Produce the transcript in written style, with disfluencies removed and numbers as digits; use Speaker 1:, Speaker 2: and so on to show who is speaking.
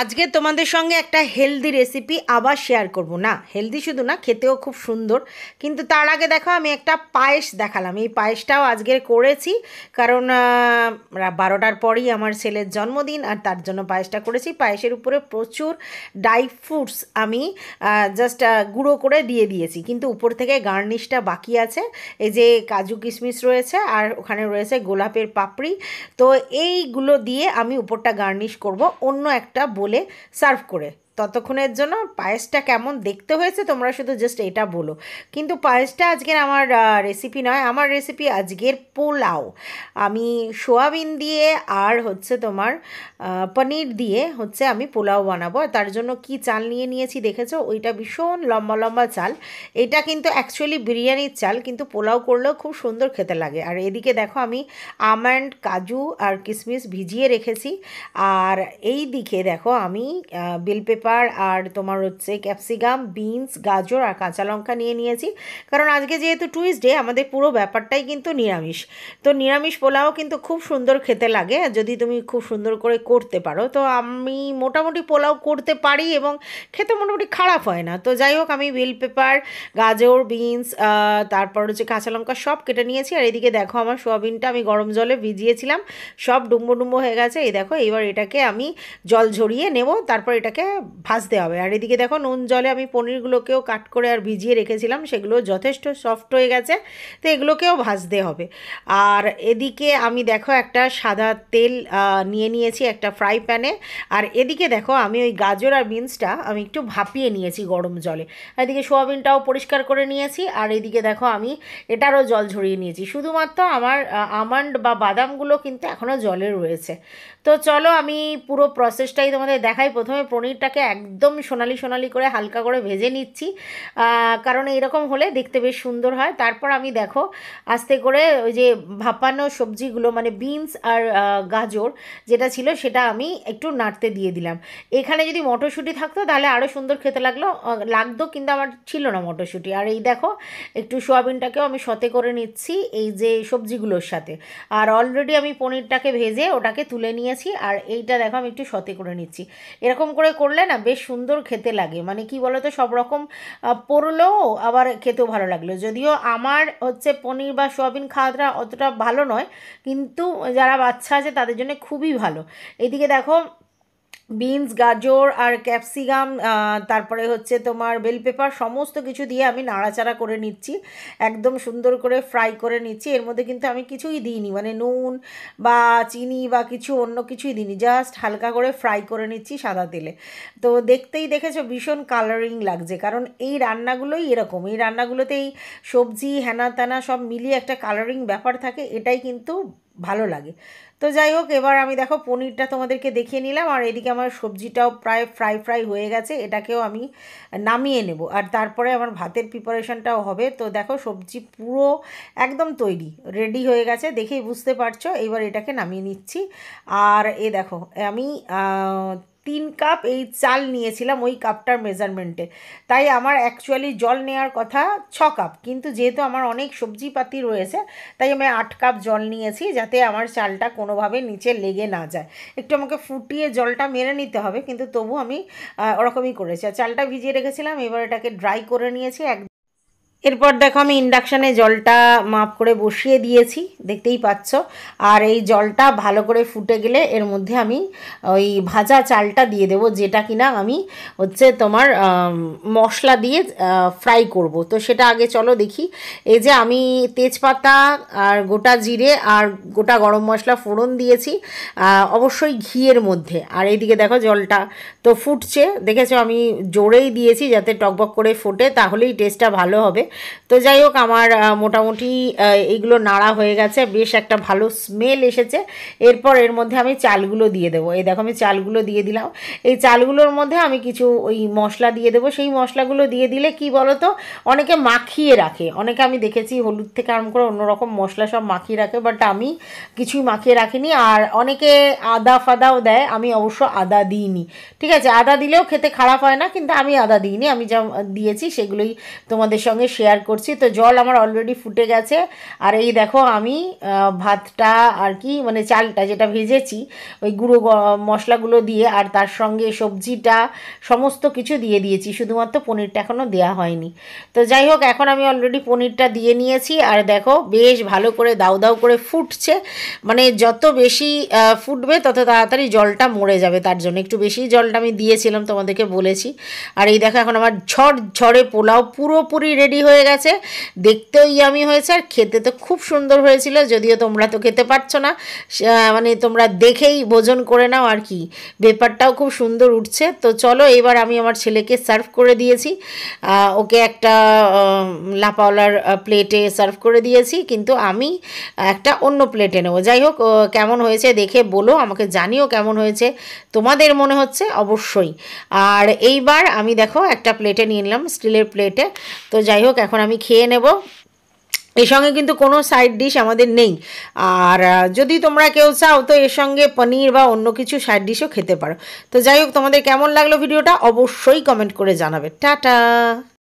Speaker 1: আজকে তোমাদের সঙ্গে একটা হেলদি রেসিপি আবার শেয়ার করব। না হেলদি শুধু না, খেতেও খুব সুন্দর। কিন্তু তার আগে দেখো আমি একটা পায়েস দেখালাম। এই পায়েসটাও আজকে করেছি, কারণ 12টার পরেই আমার ছেলের জন্মদিন, আর তার জন্য পায়েসটা করেছি। পায়েসের উপরে প্রচুর ড্রাই ফ্রুটস আমি জাস্ট গুঁড়ো করে দিয়ে দিয়েছি, কিন্তু উপর থেকে গার্নিশটা বাকি আছে। এই যে কাজু কিশমিশ রয়েছে, আর ওখানে রয়েছে গোলাপের পাপড়ি। তো এইগুলো দিয়ে আমি উপরটা গার্নিশ করব অন্য একটা বলে সার্ভ করে। ততক্ষণের জন্য পায়েসটা কেমন দেখতে হয়েছে তোমরা শুধু জাস্ট এটা বলো। কিন্তু পায়েসটা আজকের আমার রেসিপি নয়, আমার রেসিপি আজকের পোলাও। আমি সোয়াবিন দিয়ে আর হচ্ছে তোমার পনির দিয়ে হচ্ছে আমি পোলাও বানাবো। তার জন্য কি চাল নিয়ে নিয়েছি দেখেছো, ওইটা ভীষণ লম্বা লম্বা চাল। এটা কিন্তু অ্যাকচুয়ালি বিরিয়ানির চাল, কিন্তু পোলাও করলেও খুব সুন্দর খেতে লাগে। আর এদিকে দেখো আমি আমন্ড, কাজু আর কিশমিশ ভিজিয়ে রেখেছি। আর এই দিকে দেখো আমি বেল পেপার আর তোমার হচ্ছে ক্যাপসিকাম, বিনস, গাজর আর কাঁচা লঙ্কা নিয়ে নিয়েছি। কারণ আজকে যেহেতু টুইসডে, আমাদের পুরো ব্যাপারটাই কিন্তু নিরামিষ। তো নিরামিষ পোলাও কিন্তু খুব সুন্দর খেতে লাগে যদি তুমি খুব সুন্দর করে করতে পারো। তো আমি মোটামুটি পোলাও করতে পারি এবং খেতে মোটামুটি খারাপ হয় না। তো যাই হোক, আমি বেল পেপার, গাজর, বিনস, তারপর হচ্ছে কাঁচা লঙ্কা সব কেটে নিয়েছি। আর এদিকে দেখো আমার সোয়াবিনটা আমি গরম জলে ভিজিয়েছিলাম, সব ডুম্বো ডুম্বো হয়ে গেছে। এই দেখো এবার এটাকে আমি জল ঝরিয়ে নেব, তারপর এটাকে ভাজতে হবে। আর এদিকে দেখো নুন জলে আমি পনিরগুলোকেও কাট করে আর ভিজিয়ে রেখেছিলাম, সেগুলো যথেষ্ট সফট হয়ে গেছে। তো এগুলোকেও ভাজতে হবে। আর এদিকে আমি দেখো একটা সাদা তেল নিয়ে নিয়েছি একটা ফ্রাই প্যানে। আর এদিকে দেখো আমি ওই গাজর আর বিনসটা আমি একটু ভাপিয়ে নিয়েছি গরম জলে। আর এদিকে সোয়াবিনটাও পরিষ্কার করে নিয়েছি। আর এদিকে দেখো আমি এটারও জল ঝরিয়ে নিয়েছি। শুধুমাত্র আমার আমন্ড বা বাদামগুলো কিন্তু এখনও জলে রয়েছে। তো চলো আমি পুরো প্রসেসটাই তোমাদের দেখাই। প্রথমে পনিরটাকে একদম সোনালি সোনালি করে হালকা করে ভেজে নিচ্ছি, কারণ এইরকম হলে দেখতে বেশ সুন্দর হয়। তারপর আমি দেখো আস্তে করে ওই যে ভাপানো সবজিগুলো মানে বিনস আর গাজর যেটা ছিল সেটা আমি একটু নাড়তে দিয়ে দিলাম। এখানে যদি মটরশুঁটি থাকতো তাহলে আরও সুন্দর খেতে লাগতো, কিন্তু আমার ছিল না মটরশুঁটি। আর এই দেখো একটু সোয়াবিনটাকেও আমি সতে করে নিচ্ছি এই যে সবজিগুলোর সাথে। আর অলরেডি আমি পনিরটাকে ভেজে ওটাকে তুলে নিয়েছি। আর এইটা দেখো আমি একটু সতে করে নিচ্ছি। এরকম করে করলে না বেশ সুন্দর খেতে লাগে। মানে কি বলো তো, সব রকম পড়লেও আবার খেতেও ভালো লাগলো। যদিও আমার হচ্ছে পনির বা সোয়াবিন খাওয়াটা অতটা ভালো নয়, কিন্তু যারা বাচ্চা আছে তাদের জন্য খুবই ভালো। এদিকে দেখো বিনস, গাজর আর ক্যাপসিকাম, তারপরে হচ্ছে তোমার বেল পেপার সমস্ত কিছু দিয়ে আমি নাড়াচাড়া করে নিচ্ছি, একদম সুন্দর করে ফ্রাই করে নিচ্ছি। এর মধ্যে কিন্তু আমি কিছুই দিইনি, মানে নুন বা চিনি বা কিছু অন্য কিছুই দিইনি, জাস্ট হালকা করে ফ্রাই করে নিচ্ছি সাদা তেলে। তো দেখতেই দেখেছো ভীষণ কালারিং লাগছে, কারণ এই রান্নাগুলোই এরকম। এই রান্নাগুলোতে এই সবজি হেনা তেনা সব মিলিয়ে একটা কালারিং ব্যাপার থাকে, এটাই কিন্তু ভালো লাগে। তো যাই হোক, এবার আমি দেখো পনিরটা তোমাদেরকে দেখিয়ে নিলাম। আর এদিকে আমার সবজিটাও প্রায় ফ্রাই হয়ে গেছে, এটাকেও আমি নামিয়ে নেব। আর তারপরে আমার ভাতের প্রিপারেশনটাও হবে। তো দেখো সবজি পুরো একদম তৈরি রেডি হয়ে গেছে, দেখেই বুঝতে পারছো। এবার এটাকে নামিয়ে নিচ্ছি। আর এ দেখো আমি 3 কাপ এই চাল নিয়েছিলাম ওই কাপটার মেজারমেন্টে। তাই আমার অ্যাকচুয়ালি জল নেওয়ার কথা 6 কাপ, কিন্তু যেহেতু আমার অনেক সবজিপাতি রয়েছে তাই আমি 8 কাপ জল নিয়েছি, যাতে আমার চালটা কোনোভাবে নিচে লেগে না যায়। একটু আমাকে ফুটিয়ে জলটা মেরে নিতে হবে, কিন্তু তবু আমি ওরকমই করেছি। আর চালটা ভিজিয়ে রেখেছিলাম, এবার এটাকে ড্রাই করে নিয়েছি। এরপর দেখো আমি ইন্ডাকশানে জলটা মাপ করে বসিয়ে দিয়েছি, দেখতেই পাচ্ছ। আর এই জলটা ভালো করে ফুটে গেলে এর মধ্যে আমি ওই ভাজা চালটা দিয়ে দেবো, যেটা কিনা আমি হচ্ছে তোমার মশলা দিয়ে ফ্রাই করব। তো সেটা আগে চলো দেখি। এই যে আমি তেজপাতা আর গোটা জিরে আর গোটা গরম মশলা ফোড়ন দিয়েছি, অবশ্যই ঘিয়ের মধ্যে। আর এইদিকে দেখো জলটা তো ফুটছে, দেখেছো আমি জোরেই দিয়েছি যাতে টকবক করে ফোটে, তাহলেই টেস্টটা ভালো হবে। তো যাই হোক আমার মোটামুটি এইগুলো নাড়া হয়ে গেছে, বেশ একটা ভালো স্মেল এসেছে। এরপর এর মধ্যে আমি চালগুলো দিয়ে দেবো। এই দেখো আমি চালগুলো দিয়ে দিলাম। এই চালগুলোর মধ্যে আমি কিছু ওই মশলা দিয়ে দেবো। সেই মশলাগুলো দিয়ে দিলে কি বলো তো, অনেকে মাখিয়ে রাখে, অনেকে আমি দেখেছি হলুদ থেকে আরম্ভ করে অন্যরকম মশলা সব মাখিয়ে রাখে, বাট আমি কিছুই মাখিয়ে রাখিনি। আর অনেকে আদা ফাদাও দেয়, আমি অবশ্য আদা দিইনি। ঠিক আছে, আদা দিলেও খেতে খারাপ হয় না, কিন্তু আমি আদা দিইনি। আমি যা দিয়েছি সেগুলোই তোমাদের সঙ্গে শেয়ার শেয়ার করছি। তো জল আমার অলরেডি ফুটে গেছে, আর এই দেখো আমি ভাতটা আর কি মানে চালটা যেটা ভেজেছি ওই গুঁড়ো মশলাগুলো দিয়ে আর তার সঙ্গে সবজিটা সমস্ত কিছু দিয়ে দিয়েছি, শুধুমাত্র পনিরটা এখনও দেওয়া হয়নি। তো যাই হোক, এখন আমি অলরেডি পনিরটা দিয়ে নিয়েছি, আর দেখো বেশ ভালো করে দাউ দাউ করে ফুটছে। মানে যত বেশি ফুটবে তত তাড়াতাড়ি জলটা মরে যাবে, তার জন্য একটু বেশি জলটা আমি দিয়েছিলাম, তোমাদেরকে বলেছি। আর এই দেখো এখন আমার ঝড়ঝড়ে পোলাও পুরোপুরি রেডি হয়ে গেছে, দেখতেও ইয়ামি হয়েছে আর খেতে তো খুব সুন্দর হয়েছিল। যদিও তোমরা তো খেতে পারছো না, মানে তোমরা দেখেই ভোজন করে নাও আর কি, ব্যাপারটাও খুব সুন্দর উঠছে। তো চলো এবার আমি আমার ছেলেকে সার্ভ করে দিয়েছি, ওকে একটা লাপাওয়ালার প্লেটে সার্ভ করে দিয়েছি, কিন্তু আমি একটা অন্য প্লেটে নেবো। যাই হোক, কেমন হয়েছে দেখে বলো, আমাকে জানিও কেমন হয়েছে তোমাদের মনে হচ্ছে অবশ্যই। আর এইবার আমি দেখো একটা প্লেটে নিয়ে নিলাম, স্টিলের প্লেটে। তো যাই হোক, এখন আমি খেয়ে নেব। এর সঙ্গে কিন্তু কোনো সাইড ডিশ আমাদের নেই, আর যদি তোমরা কেউ চাও তো এর সঙ্গে পনির বা অন্য কিছু সাইড ডিশও খেতে পারো। তো যাই হোক, তোমাদের কেমন লাগলো ভিডিওটা অবশ্যই কমেন্ট করে জানাবে। টাটা।